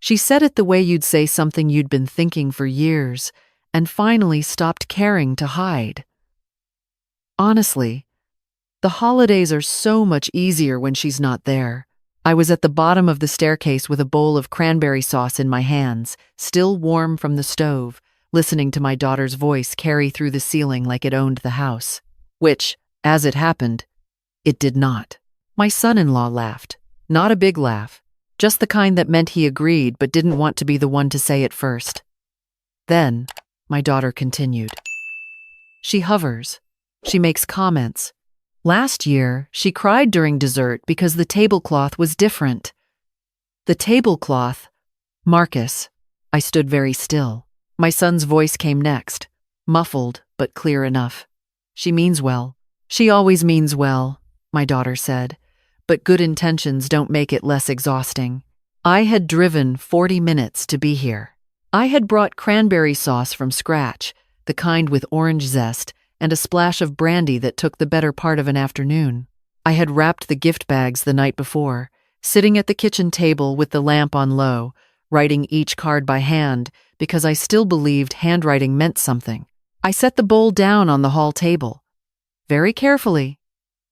She said it the way you'd say something you'd been thinking for years, and finally stopped caring to hide. Honestly, the holidays are so much easier when she's not there. I was at the bottom of the staircase with a bowl of cranberry sauce in my hands, still warm from the stove, listening to my daughter's voice carry through the ceiling like it owned the house. Which, as it happened, it did not. My son-in-law laughed. Not a big laugh, just the kind that meant he agreed but didn't want to be the one to say it first. Then, my daughter continued. She hovers. She makes comments. Last year, she cried during dessert because the tablecloth was different. The tablecloth, Marcus. I stood very still. My son's voice came next, muffled but clear enough. She means well. She always means well, my daughter said, but good intentions don't make it less exhausting. I had driven 40 minutes to be here. I had brought cranberry sauce from scratch, the kind with orange zest, and a splash of brandy that took the better part of an afternoon. I had wrapped the gift bags the night before, sitting at the kitchen table with the lamp on low, writing each card by hand because I still believed handwriting meant something. I set the bowl down on the hall table. Very carefully,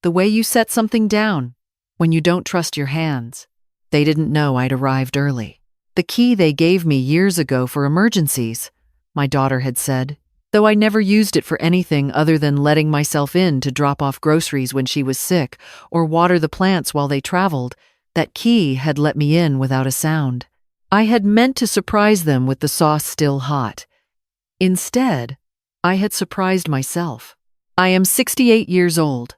the way you set something down when you don't trust your hands. They didn't know I'd arrived early. The key they gave me years ago for emergencies, my daughter had said, though I never used it for anything other than letting myself in to drop off groceries when she was sick or water the plants while they traveled. That key had let me in without a sound. I had meant to surprise them with the sauce still hot. Instead, I had surprised myself. I am 68 years old.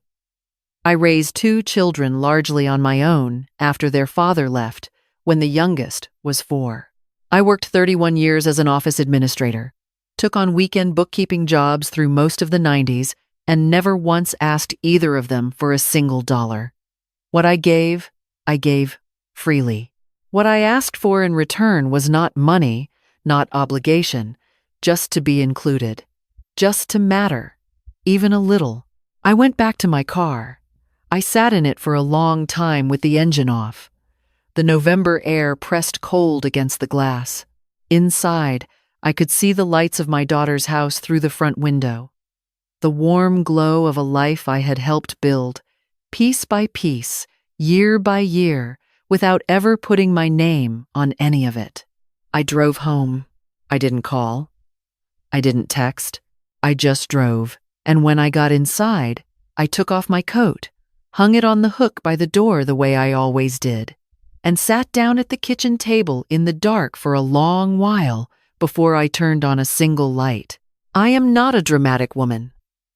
I raised 2 children largely on my own after their father left, when the youngest was 4. I worked 31 years as an office administrator, took on weekend bookkeeping jobs through most of the 90s, and never once asked either of them for a single dollar. What I gave freely. What I asked for in return was not money, not obligation, just to be included, just to matter, even a little. I went back to my car. I sat in it for a long time with the engine off. The November air pressed cold against the glass. Inside, I could see the lights of my daughter's house through the front window. The warm glow of a life I had helped build, piece by piece, year by year, without ever putting my name on any of it. I drove home. I didn't call. I didn't text. I just drove. And when I got inside, I took off my coat, hung it on the hook by the door the way I always did, and sat down at the kitchen table in the dark for a long while before I turned on a single light. I am not a dramatic woman.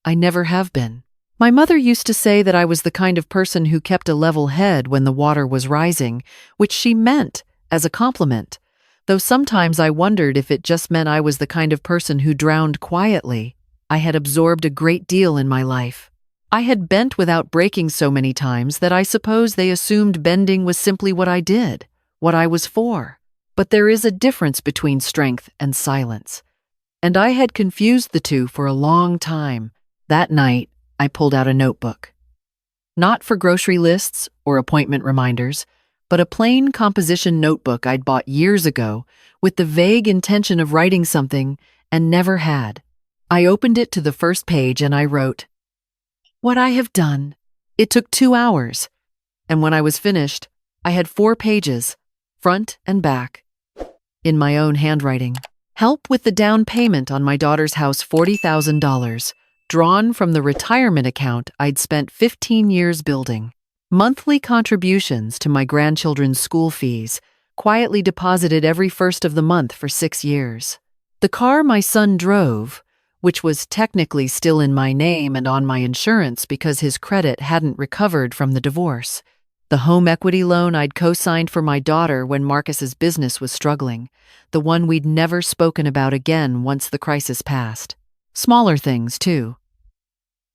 I never have been. My mother used to say that I was the kind of person who kept a level head when the water was rising, which she meant as a compliment, though sometimes I wondered if it just meant I was the kind of person who drowned quietly. I had absorbed a great deal in my life. I had bent without breaking so many times that I suppose they assumed bending was simply what I did, what I was for. But there is a difference between strength and silence, and I had confused the two for a long time. That night, I pulled out a notebook. Not for grocery lists or appointment reminders, but a plain composition notebook I'd bought years ago with the vague intention of writing something and never had. I opened it to the first page and I wrote, "What I have done." It took 2 hours, and when I was finished, I had 4 pages, front and back, in my own handwriting. Help with the down payment on my daughter's house, $40,000, drawn from the retirement account I'd spent 15 years building. Monthly contributions to my grandchildren's school fees, quietly deposited every first of the month for 6 years. The car my son drove, which was technically still in my name and on my insurance because his credit hadn't recovered from the divorce. The home equity loan I'd co-signed for my daughter when Marcus's business was struggling, the one we'd never spoken about again once the crisis passed. Smaller things, too.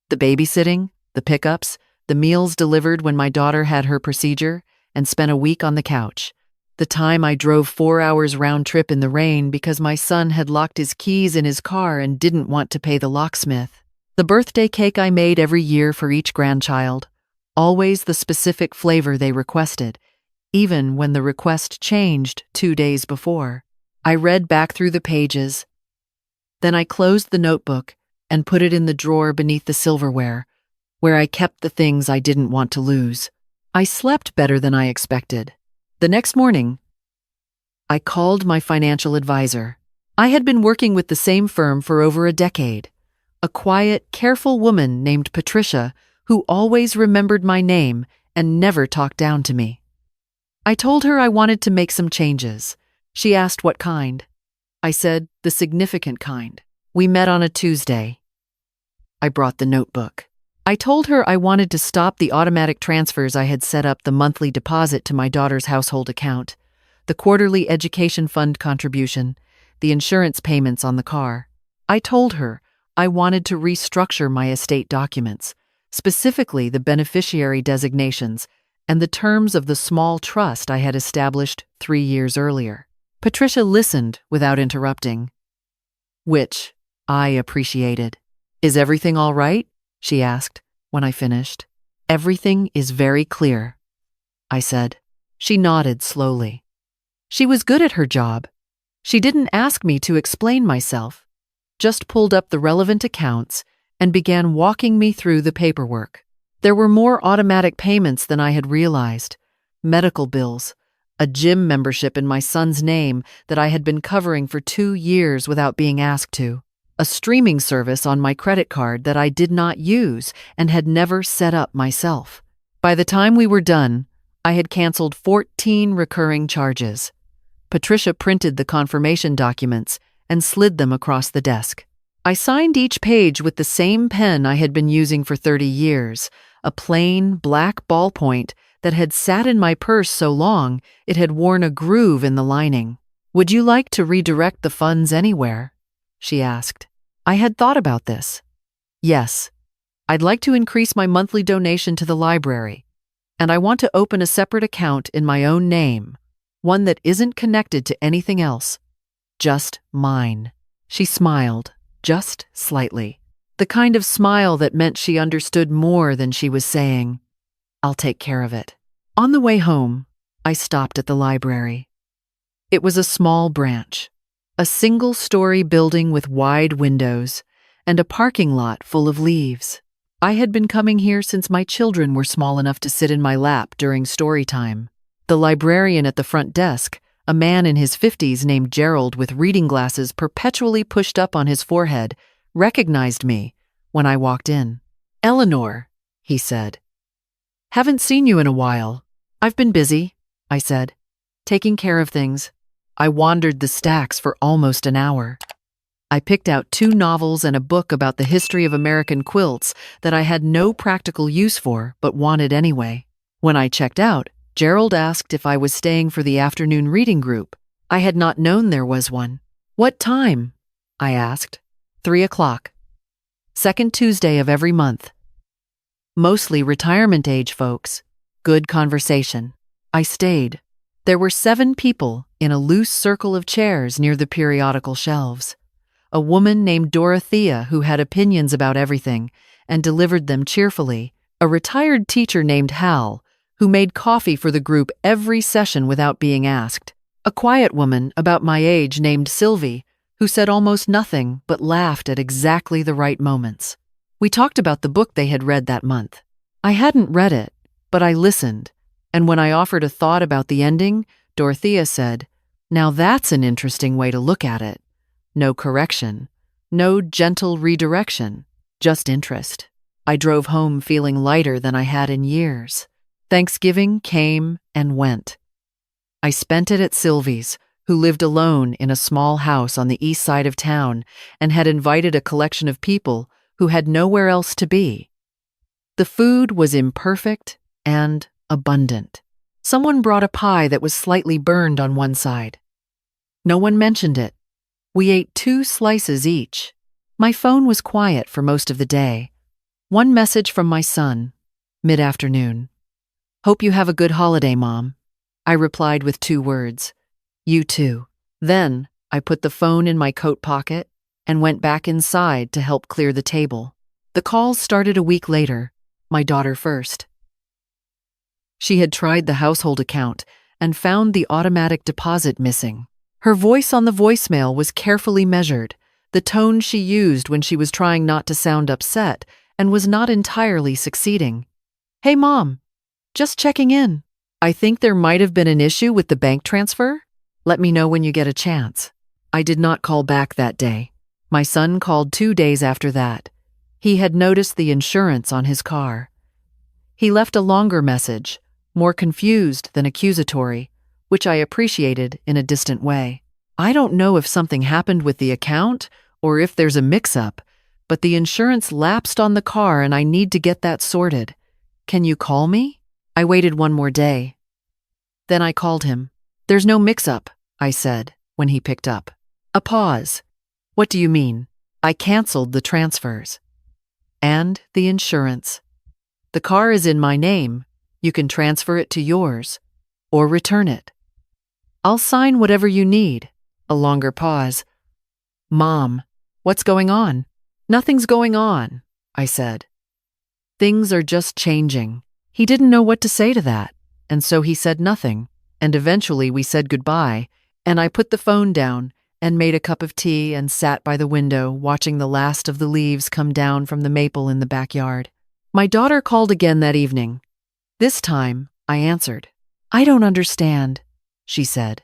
The babysitting, the pickups, the meals delivered when my daughter had her procedure, and spent a week on the couch. The time I drove 4 hours round trip in the rain because my son had locked his keys in his car and didn't want to pay the locksmith. The birthday cake I made every year for each grandchild, always the specific flavor they requested, even when the request changed 2 days before. I read back through the pages. Then I closed the notebook and put it in the drawer beneath the silverware, where I kept the things I didn't want to lose. I slept better than I expected. The next morning, I called my financial advisor. I had been working with the same firm for over a decade. A quiet, careful woman named Patricia who always remembered my name and never talked down to me. I told her I wanted to make some changes. She asked what kind. I said the significant kind. We met on a Tuesday. I brought the notebook. I told her I wanted to stop the automatic transfers I had set up, the monthly deposit to my daughter's household account, the quarterly education fund contribution, the insurance payments on the car. I told her I wanted to restructure my estate documents, specifically the beneficiary designations and the terms of the small trust I had established 3 years earlier. Patricia listened without interrupting, which I appreciated. "Is everything all right?" she asked when I finished. "Everything is very clear," I said. She nodded slowly. She was good at her job. She didn't ask me to explain myself, just pulled up the relevant accounts and began walking me through the paperwork. There were more automatic payments than I had realized. Medical bills, a gym membership in my son's name that I had been covering for 2 years without being asked to, a streaming service on my credit card that I did not use and had never set up myself. By the time we were done, I had canceled 14 recurring charges. Patricia printed the confirmation documents and slid them across the desk. I signed each page with the same pen I had been using for 30 years, a plain black ballpoint that had sat in my purse so long it had worn a groove in the lining. "Would you like to redirect the funds anywhere?" she asked. I had thought about this. Yes, I'd like to increase my monthly donation to the library, and I want to open a separate account in my own name, one that isn't connected to anything else, just mine. She smiled, just slightly, the kind of smile that meant she understood more than she was saying. "I'll take care of it." On the way home, I stopped at the library. It was a small branch, a single-story building with wide windows and a parking lot full of leaves. I had been coming here since my children were small enough to sit in my lap during story time. The librarian at the front desk, a man in his 50s named Gerald with reading glasses perpetually pushed up on his forehead, recognized me when I walked in. "Eleanor," he said. "Haven't seen you in a while." "I've been busy," I said, "taking care of things." I wandered the stacks for almost an hour. I picked out 2 novels and a book about the history of American quilts that I had no practical use for but wanted anyway. When I checked out, Gerald asked if I was staying for the afternoon reading group. I had not known there was one. "What time?" I asked. 3 o'clock. Second Tuesday of every month. Mostly retirement-age folks. Good conversation. I stayed. There were 7 people in a loose circle of chairs near the periodical shelves. A woman named Dorothea who had opinions about everything and delivered them cheerfully. A retired teacher named Hal who made coffee for the group every session without being asked. A quiet woman about my age named Sylvie who said almost nothing but laughed at exactly the right moments. We talked about the book they had read that month. I hadn't read it, but I listened, and when I offered a thought about the ending, Dorothea said, "Now that's an interesting way to look at it. No correction, no gentle redirection, just interest." I drove home feeling lighter than I had in years. Thanksgiving came and went. I spent it at Sylvie's, who lived alone in a small house on the east side of town and had invited a collection of people who had nowhere else to be. The food was imperfect and abundant. Someone brought a pie that was slightly burned on one side. No one mentioned it. We ate 2 slices each. My phone was quiet for most of the day. One message from my son, mid-afternoon. "Hope you have a good holiday, Mom." I replied with 2 words. "You too." Then I put the phone in my coat pocket and went back inside to help clear the table. The calls started a week later, my daughter first. She had tried the household account, and found the automatic deposit missing. Her voice on the voicemail was carefully measured, the tone she used when she was trying not to sound upset and was not entirely succeeding. "Hey, Mom, just checking in. I think there might have been an issue with the bank transfer. Let me know when you get a chance." I did not call back that day. My son called 2 days after that. He had noticed the insurance on his car. He left a longer message, more confused than accusatory, which I appreciated in a distant way. I don't know if something happened with the account or if there's a mix-up, but the insurance lapsed on the car and I need to get that sorted. Can you call me? I waited one more day. Then I called him. "There's no mix-up," I said when he picked up. A pause. "What do you mean?" "I canceled the transfers. And the insurance. The car is in my name. You can transfer it to yours. Or return it. I'll sign whatever you need." A longer pause. "Mom, what's going on?" "Nothing's going on," I said. "Things are just changing." He didn't know what to say to that, and so he said nothing, and eventually we said goodbye, and I put the phone down and made a cup of tea and sat by the window watching the last of the leaves come down from the maple in the backyard. My daughter called again that evening. This time, I answered. "I don't understand," she said.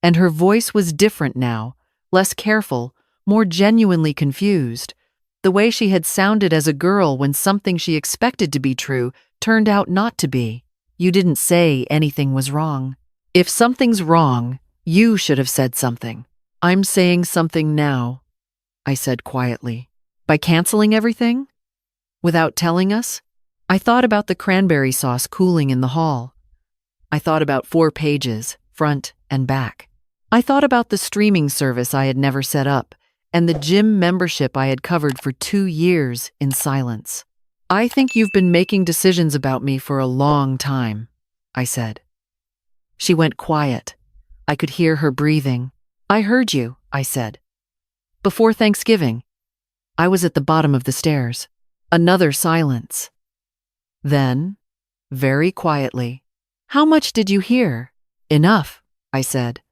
And her voice was different now, less careful, more genuinely confused. The way she had sounded as a girl when something she expected to be true turned out not to be. "You didn't say anything was wrong. If something's wrong, you should have said something." "I'm saying something now," I said quietly. "By canceling everything? Without telling us?" I thought about the cranberry sauce cooling in the hall. I thought about 4 pages, front and back. I thought about the streaming service I had never set up and the gym membership I had covered for 2 years in silence. "I think you've been making decisions about me for a long time," I said. She went quiet. I could hear her breathing. "I heard you," I said. "Before Thanksgiving." I was at the bottom of the stairs. Another silence. Then, very quietly, "How much did you hear?" "Enough," I said.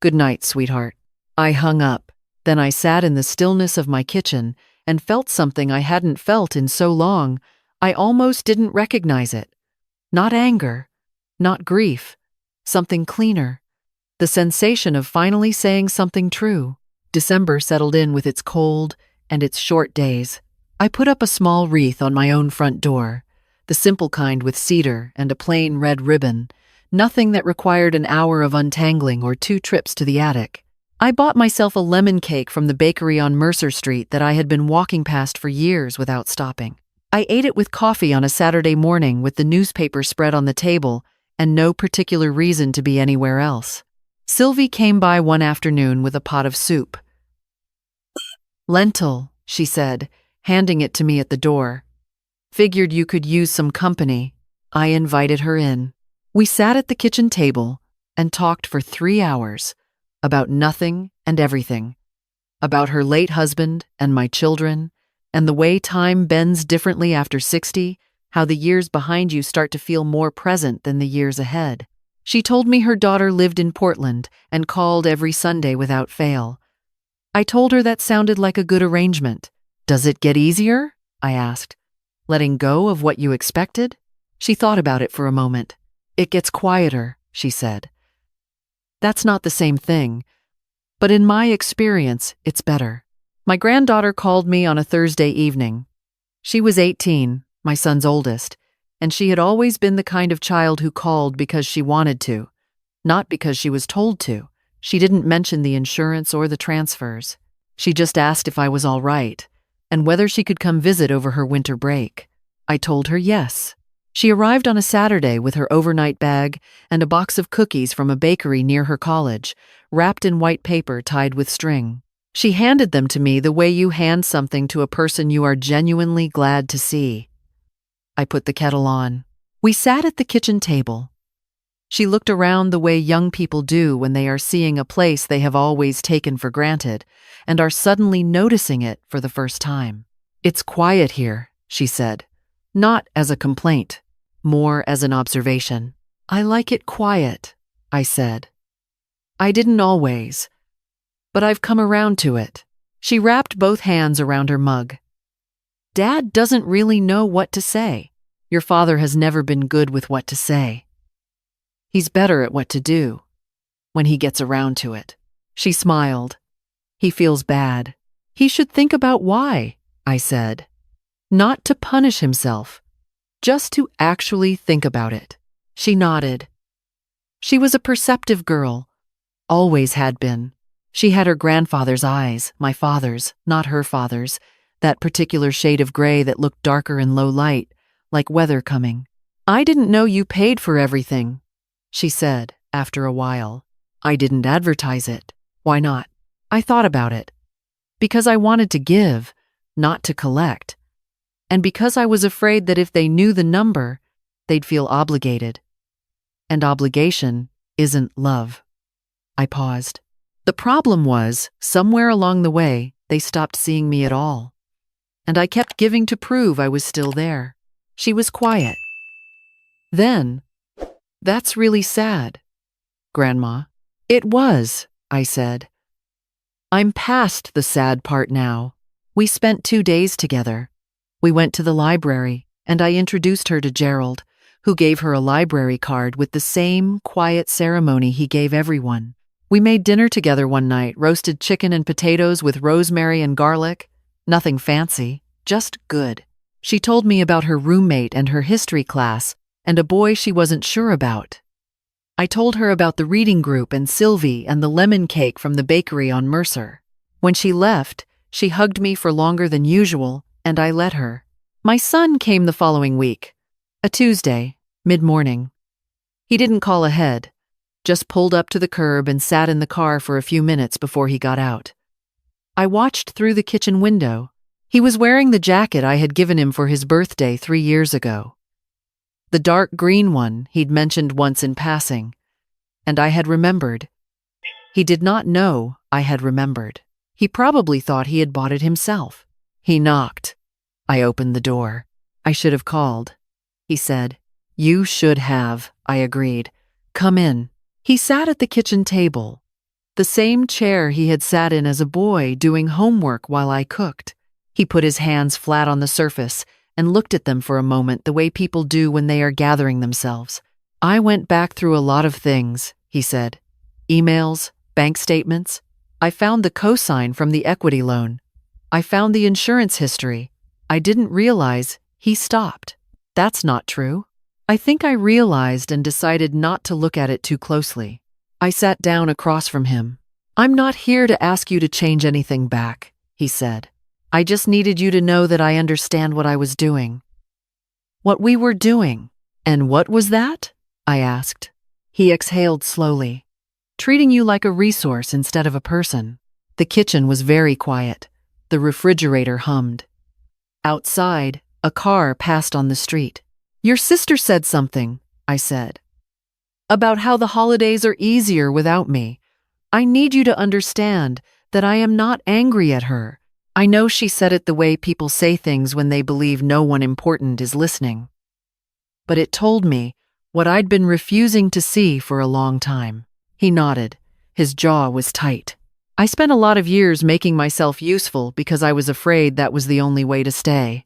"Good night, sweetheart." I hung up. Then I sat in the stillness of my kitchen and felt something I hadn't felt in so long. I almost didn't recognize it. Not anger, not grief, something cleaner. The sensation of finally saying something true. December settled in with its cold and its short days. I put up a small wreath on my own front door, the simple kind with cedar and a plain red ribbon, nothing that required an hour of untangling or 2 trips to the attic. I bought myself a lemon cake from the bakery on Mercer Street that I had been walking past for years without stopping. I ate it with coffee on a Saturday morning with the newspaper spread on the table and no particular reason to be anywhere else. Sylvie came by one afternoon with a pot of soup. "Lentil," she said, handing it to me at the door. "Figured you could use some company." I invited her in. We sat at the kitchen table and talked for 3 hours about nothing and everything, about her late husband and my children, and the way time bends differently after 60, how the years behind you start to feel more present than the years ahead. She told me her daughter lived in Portland and called every Sunday without fail. I told her that sounded like a good arrangement. "Does it get easier?" I asked. "Letting go of what you expected?" She thought about it for a moment. "It gets quieter," she said. "That's not the same thing, but in my experience, it's better." My granddaughter called me on a Thursday evening. She was 18, my son's oldest, and she had always been the kind of child who called because she wanted to, not because she was told to. She didn't mention the insurance or the transfers. She just asked if I was all right, and whether she could come visit over her winter break. I told her yes. She arrived on a Saturday with her overnight bag and a box of cookies from a bakery near her college, wrapped in white paper tied with string. She handed them to me the way you hand something to a person you are genuinely glad to see. I put the kettle on. We sat at the kitchen table. She looked around the way young people do when they are seeing a place they have always taken for granted and are suddenly noticing it for the first time. "It's quiet here," she said, not as a complaint, more as an observation. I like it quiet, I said. I didn't always, but I've come around to it. She wrapped both hands around her mug. Dad doesn't really know what to say. Your father has never been good with what to say. He's better at what to do, when he gets around to it. She smiled. He feels bad. He should think about why, I said. Not to punish himself, just to actually think about it. She nodded. She was a perceptive girl, always had been. She had her grandfather's eyes, my father's, not her father's, that particular shade of gray that looked darker in low light, like weather coming. I didn't know you paid for everything, she said after a while. I didn't advertise it. Why not? I thought about it. Because I wanted to give, not to collect. And because I was afraid that if they knew the number, they'd feel obligated. And obligation isn't love. I paused. The problem was, somewhere along the way, they stopped seeing me at all. And I kept giving to prove I was still there. She was quiet. Then, that's really sad, Grandma. It was, I said. I'm past the sad part now. We spent 2 days together. We went to the library, and I introduced her to Gerald, who gave her a library card with the same quiet ceremony he gave everyone. We made dinner together one night, roasted chicken and potatoes with rosemary and garlic. Nothing fancy, just good. She told me about her roommate and her history class, and a boy she wasn't sure about. I told her about the reading group and Sylvie and the lemon cake from the bakery on Mercer. When she left, she hugged me for longer than usual, and I let her. My son came the following week, a Tuesday, mid-morning. He didn't call ahead, just pulled up to the curb and sat in the car for a few minutes before he got out. I watched through the kitchen window. He was wearing the jacket I had given him for his birthday 3 years ago. The dark green one he'd mentioned once in passing, and I had remembered. He did not know I had remembered. He probably thought he had bought it himself. He knocked. I opened the door. I should have called, he said. You should have, I agreed. Come in. He sat at the kitchen table, the same chair he had sat in as a boy doing homework while I cooked. He put his hands flat on the surface and looked at them for a moment the way people do when they are gathering themselves. I went back through a lot of things, he said. Emails, bank statements. I found the cosign from the equity loan. I found the insurance history. I didn't realize he stopped. That's not true. I think I realized and decided not to look at it too closely. I sat down across from him. I'm not here to ask you to change anything back, he said. I just needed you to know that I understand what I was doing. What we were doing. And what was that? I asked. He exhaled slowly. Treating you like a resource instead of a person. The kitchen was very quiet. The refrigerator hummed. Outside, a car passed on the street. Your sister said something, I said, about how the holidays are easier without me. I need you to understand that I am not angry at her. I know she said it the way people say things when they believe no one important is listening. But it told me what I'd been refusing to see for a long time. He nodded. His jaw was tight. I spent a lot of years making myself useful because I was afraid that was the only way to stay.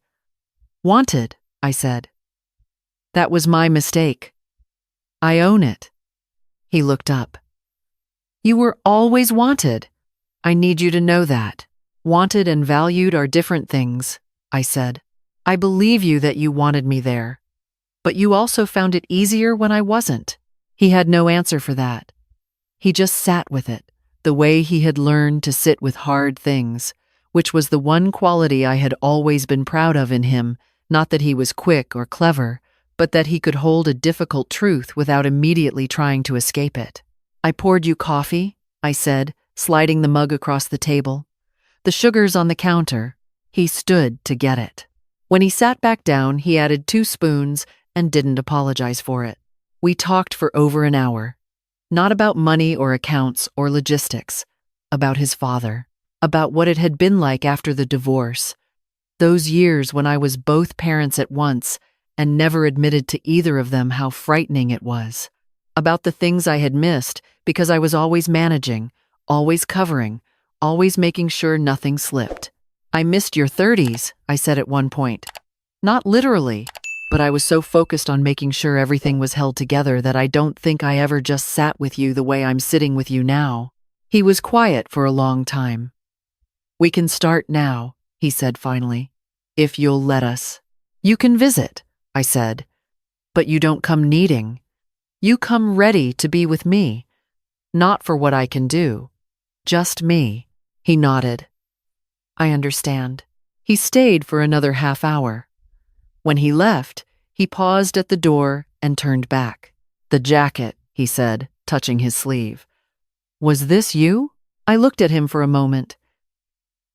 Wanted, I said. That was my mistake. I own it. He looked up. You were always wanted. I need you to know that. Wanted and valued are different things, I said. I believe you that you wanted me there. But you also found it easier when I wasn't. He had no answer for that. He just sat with it, the way he had learned to sit with hard things, which was the one quality I had always been proud of in him, not that he was quick or clever, but that he could hold a difficult truth without immediately trying to escape it. I poured you coffee, I said, sliding the mug across the table. The sugar's on the counter. He stood to get it. When he sat back down, he added 2 spoons and didn't apologize for it. We talked for over an hour. Not about money or accounts or logistics. About his father. About what it had been like after the divorce. Those years when I was both parents at once and never admitted to either of them how frightening it was. about the things I had missed because I was always managing, always covering, always making sure nothing slipped. I missed your 30s, I said at one point. Not literally, but I was so focused on making sure everything was held together that I don't think I ever just sat with you the way I'm sitting with you now. He was quiet for a long time. We can start now, he said finally, if you'll let us. You can visit, I said, but you don't come needing. You come ready to be with me, not for what I can do, just me. He nodded. I understand. He stayed for another half hour. When he left, he paused at the door and turned back. The jacket, he said, touching his sleeve. Was this you? I looked at him for a moment.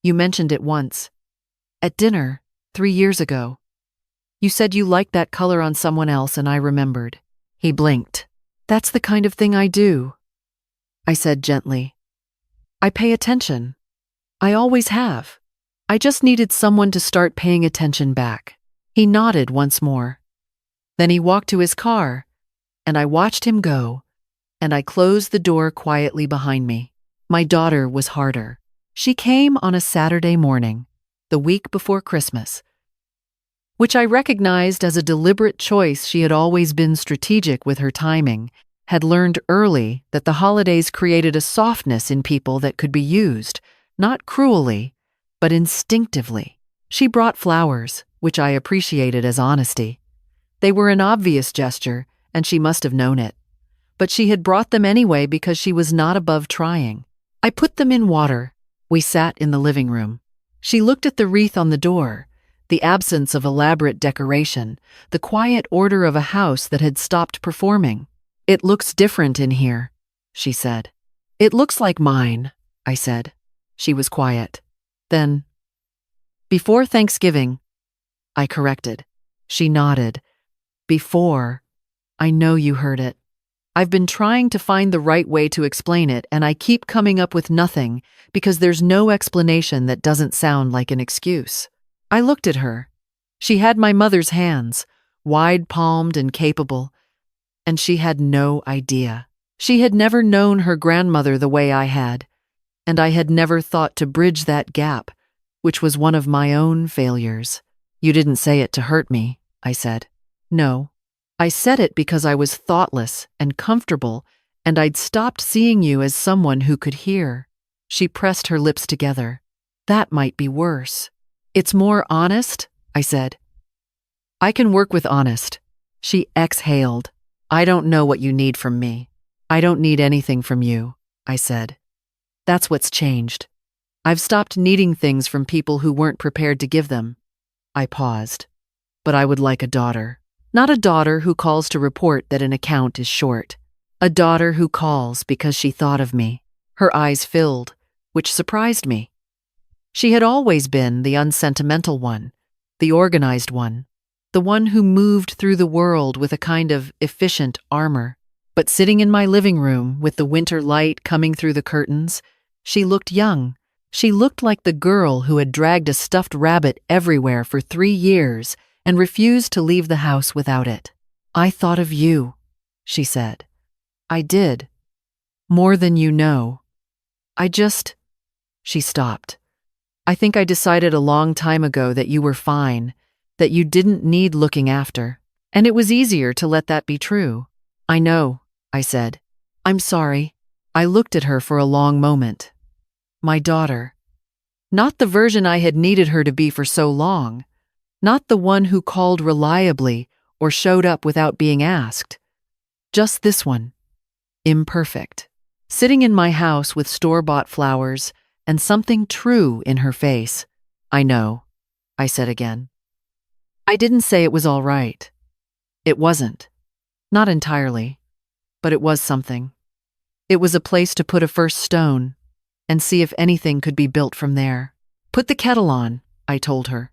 You mentioned it once. At dinner, 3 years ago. You said you liked that color on someone else and I remembered. He blinked. That's the kind of thing I do. I said gently. I pay attention. I always have. I just needed someone to start paying attention back. He nodded once more. Then he walked to his car, and I watched him go, and I closed the door quietly behind me. My daughter was harder. She came on a Saturday morning, the week before Christmas, which I recognized as a deliberate choice. She had always been strategic with her timing, had learned early that the holidays created a softness in people that could be used, not cruelly, but instinctively. She brought flowers, which I appreciated as honesty. They were an obvious gesture, and she must have known it. But she had brought them anyway because she was not above trying. I put them in water. We sat in the living room. She looked at the wreath on the door, the absence of elaborate decoration, the quiet order of a house that had stopped performing. It looks different in here, she said. It looks like mine, I said. She was quiet. Then, before Thanksgiving, I corrected. She nodded. Before. I know you heard it. I've been trying to find the right way to explain it, and I keep coming up with nothing because there's no explanation that doesn't sound like an excuse. I looked at her. She had my mother's hands, wide-palmed and capable, and she had no idea. She had never known her grandmother the way I had, and I had never thought to bridge that gap, which was one of my own failures. You didn't say it to hurt me, I said. No. I said it because I was thoughtless and comfortable, and I'd stopped seeing you as someone who could hear. She pressed her lips together. That might be worse. It's more honest, I said. I can work with honest. She exhaled. I don't know what you need from me. I don't need anything from you, I said. That's what's changed. I've stopped needing things from people who weren't prepared to give them. I paused. But I would like a daughter. Not a daughter who calls to report that an account is short. A daughter who calls because she thought of me. Her eyes filled, which surprised me. She had always been the unsentimental one, the organized one, the one who moved through the world with a kind of efficient armor. But sitting in my living room with the winter light coming through the curtains, she looked young. She looked like the girl who had dragged a stuffed rabbit everywhere for 3 years and refused to leave the house without it. I thought of you, she said. I did. More than you know. She stopped. I think I decided a long time ago that you were fine, that you didn't need looking after, and it was easier to let that be true. I know, I said. I'm sorry. I looked at her for a long moment. My daughter. Not the version I had needed her to be for so long. Not the one who called reliably or showed up without being asked. Just this one. Imperfect. Sitting in my house with store-bought flowers and something true in her face. I know, I said again. I didn't say it was all right. It wasn't. Not entirely. But it was something. It was a place to put a first stone and see if anything could be built from there. Put the kettle on, I told her.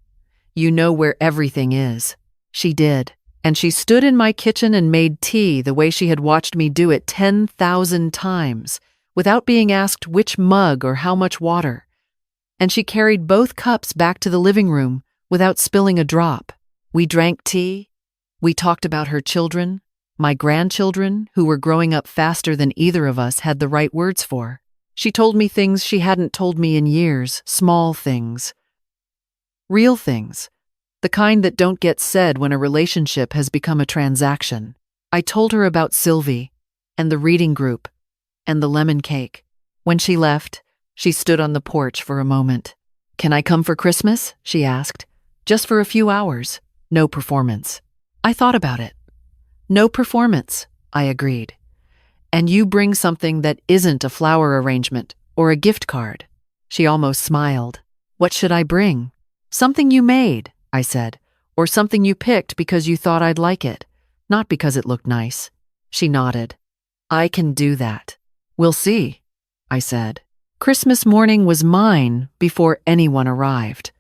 You know where everything is. She did, and she stood in my kitchen and made tea the way she had watched me do it 10,000 times, without being asked which mug or how much water. And she carried both cups back to the living room without spilling a drop. We drank tea. We talked about her children. my grandchildren, who were growing up faster than either of us had the right words for. She told me things she hadn't told me in years, small things. Real things. The kind that don't get said when a relationship has become a transaction. I told her about Sylvie, and the reading group, and the lemon cake. When she left, she stood on the porch for a moment. "Can I come for Christmas?" she asked. "Just for a few hours. No performance." I thought about it. "No performance," I agreed. "And you bring something that isn't a flower arrangement or a gift card." She almost smiled. "What should I bring?" "Something you made," I said, "or something you picked because you thought I'd like it, not because it looked nice." She nodded. "I can do that." "We'll see," I said. Christmas morning was mine before anyone arrived.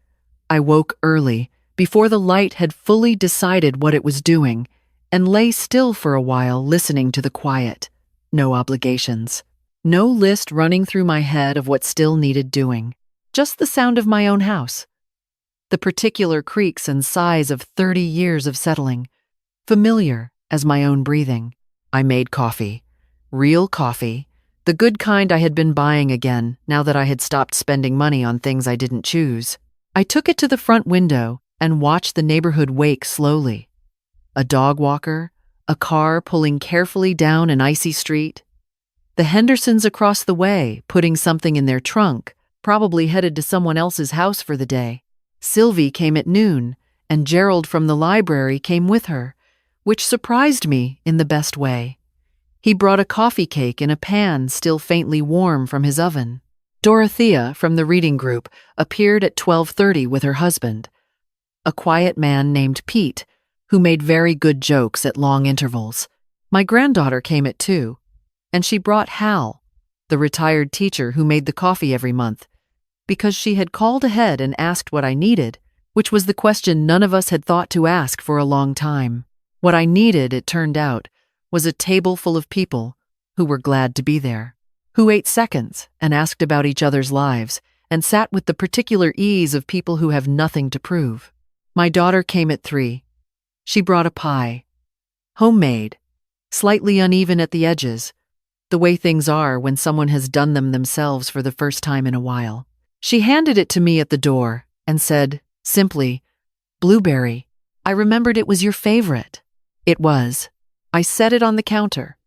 I woke early, before the light had fully decided what it was doing, and lay still for a while listening to the quiet. No obligations. No list running through my head of what still needed doing. Just the sound of my own house. The particular creaks and sighs of 30 years of settling. Familiar as my own breathing. I made coffee. Real coffee. The good kind I had been buying again, now that I had stopped spending money on things I didn't choose. I took it to the front window and watched the neighborhood wake slowly. A dog walker, a car pulling carefully down an icy street. The Hendersons across the way, putting something in their trunk, probably headed to someone else's house for the day. Sylvie came at noon, and Gerald from the library came with her, which surprised me in the best way. He brought a coffee cake in a pan still faintly warm from his oven. Dorothea from the reading group appeared at 12:30 with her husband, a quiet man named Pete, who made very good jokes at long intervals. My granddaughter came at 2, and she brought Hal, the retired teacher who made the coffee every month, because she had called ahead and asked what I needed, which was the question none of us had thought to ask for a long time. What I needed, it turned out, was a table full of people who were glad to be there, who ate seconds and asked about each other's lives and sat with the particular ease of people who have nothing to prove. My daughter came at 3. She brought a pie. Homemade, slightly uneven at the edges, the way things are when someone has done them themselves for the first time in a while. She handed it to me at the door and said, simply, "Blueberry. I remembered it was your favorite." It was. I set it on the counter.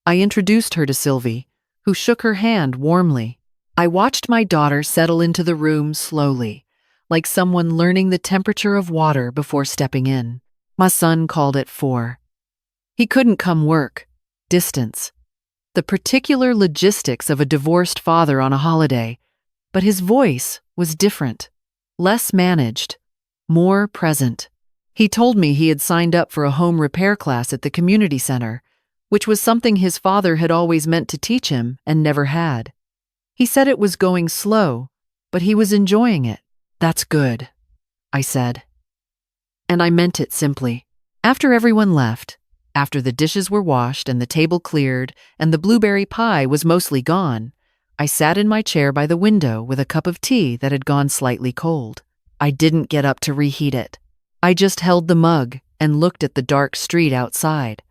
I introduced her to Sylvie, who shook her hand warmly. I watched my daughter settle into the room slowly, like someone learning the temperature of water before stepping in. My son called at 4. He couldn't come work. Distance. The particular logistics of a divorced father on a holiday, but his voice was different, less managed, more present. He told me he had signed up for a home repair class at the community center, which was something his father had always meant to teach him and never had. He said it was going slow, but he was enjoying it. "That's good," I said. And I meant it simply. After everyone left, after the dishes were washed and the table cleared and the blueberry pie was mostly gone, I sat in my chair by the window with a cup of tea that had gone slightly cold. I didn't get up to reheat it. I just held the mug and looked at the dark street outside,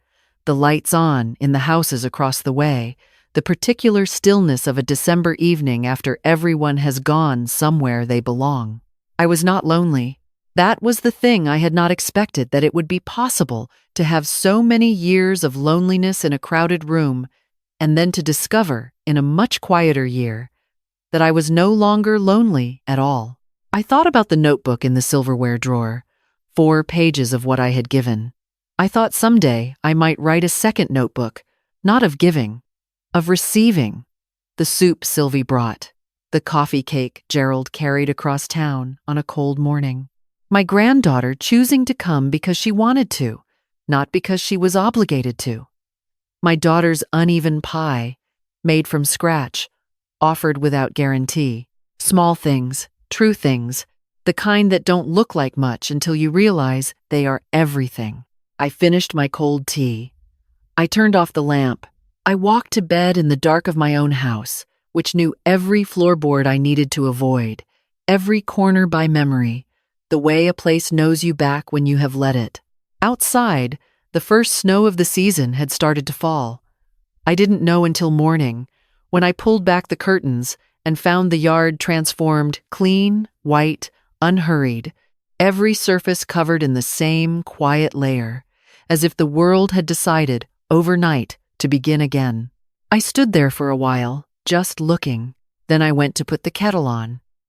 the lights on in the houses across the way, the particular stillness of a December evening after everyone has gone somewhere they belong. I was not lonely. That was the thing I had not expected, that it would be possible to have so many years of loneliness in a crowded room, and then to discover, in a much quieter year, that I was no longer lonely at all. I thought about the notebook in the silverware drawer, 4 pages of what I had given. I thought someday I might write a second notebook, not of giving, of receiving. The soup Sylvie brought, the coffee cake Gerald carried across town on a cold morning. My granddaughter choosing to come because she wanted to, not because she was obligated to. My daughter's uneven pie, made from scratch, offered without guarantee. Small things, true things, the kind that don't look like much until you realize they are everything. I finished my cold tea. I turned off the lamp. I walked to bed in the dark of my own house, which knew every floorboard I needed to avoid, every corner by memory, the way a place knows you back when you have let it. Outside, The first snow of the season had started to fall. I didn't know until morning, when I pulled back the curtains and found the yard transformed clean, white, unhurried, every surface covered in the same quiet layer, as if the world had decided, overnight, to begin again. I stood there for a while, just looking. Then I went to put the kettle on.